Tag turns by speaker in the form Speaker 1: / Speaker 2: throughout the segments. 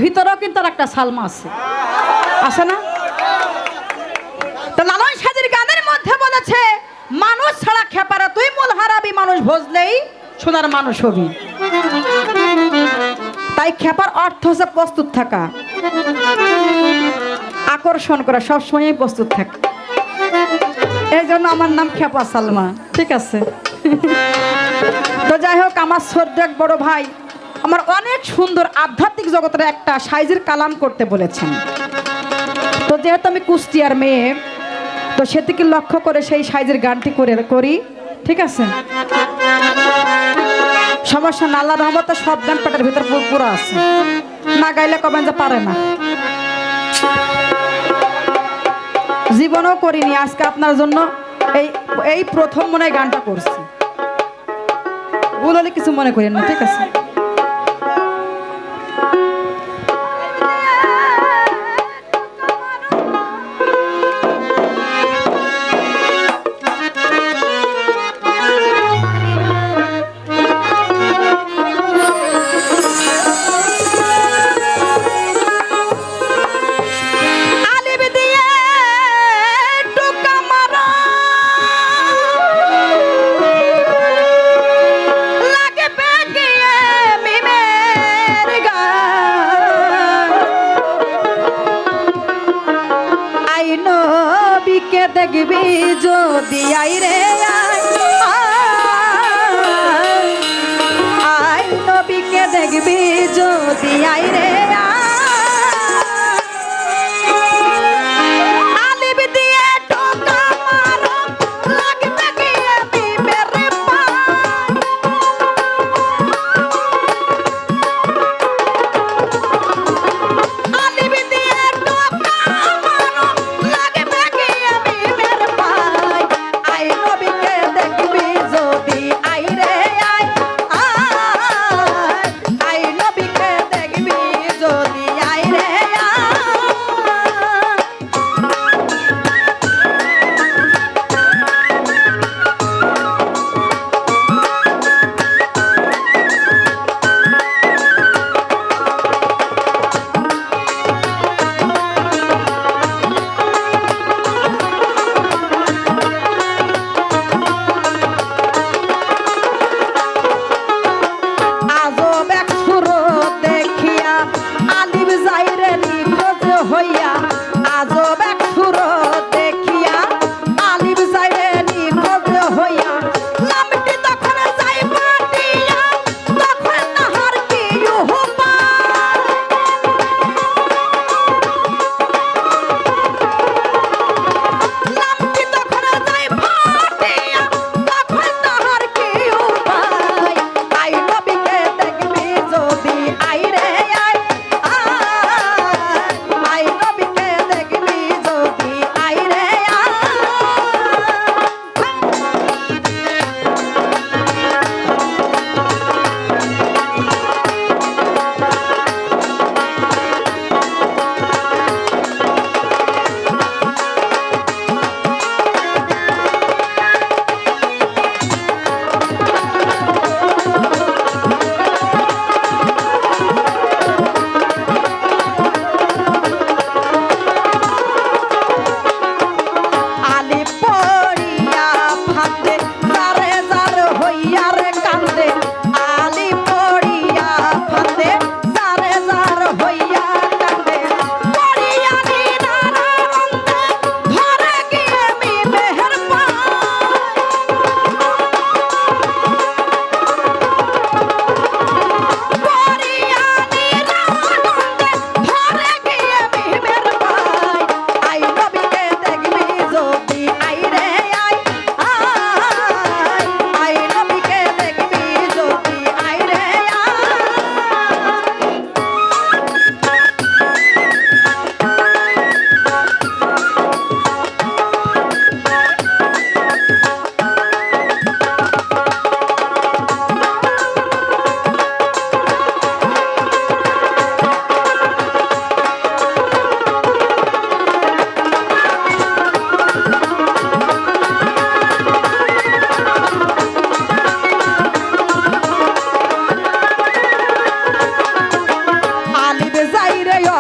Speaker 1: ভিতরেও কিন্তু আর একটা সালমা আছে, আছে না? তো লালন সাজির গানের মধ্যে বলেছে, মানুষ ছাড়া খেপারা তুই মূল হারাবি, মানুষ ভজলেই সোনার মানুষ হবি। তাই খেপার অর্থ হচ্ছে প্রস্তুত থাকা, আকর্ষণ করা, সবসময় প্রস্তুত থাকা। এই জন্য আমার নাম খেপা সালমা, ঠিক আছে? তো যাই হোক, আমার ছোট্ট এক বড় ভাই আমার অনেক সুন্দর আধ্যাত্মিক জগতের একটা সাইজের কালাম করতে বলেছেন। তো যেহেতু আমি কুষ্টিয়ার মেয়ে, তো সেটিকে লক্ষ্য করে সেই সাইজের গানটি করি, ঠিক আছে? সমস্যা না, আল্লাহর রহমতে সব গান পেটের ভিতর পুরো আছে, না গাইলে কবেন যে পারে না। জীবনও করিনি, আজকে আপনার জন্য এই প্রথম মনে হয় গানটা করছি। ভুল হলে কিছু মনে করেন না, ঠিক আছে? দেখবি যদি আইরে আই নবীকে দেখবি যদি আইরে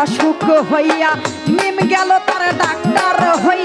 Speaker 1: অসুখ হইয়া নিম গেল তার ডাক্তার হইয়া।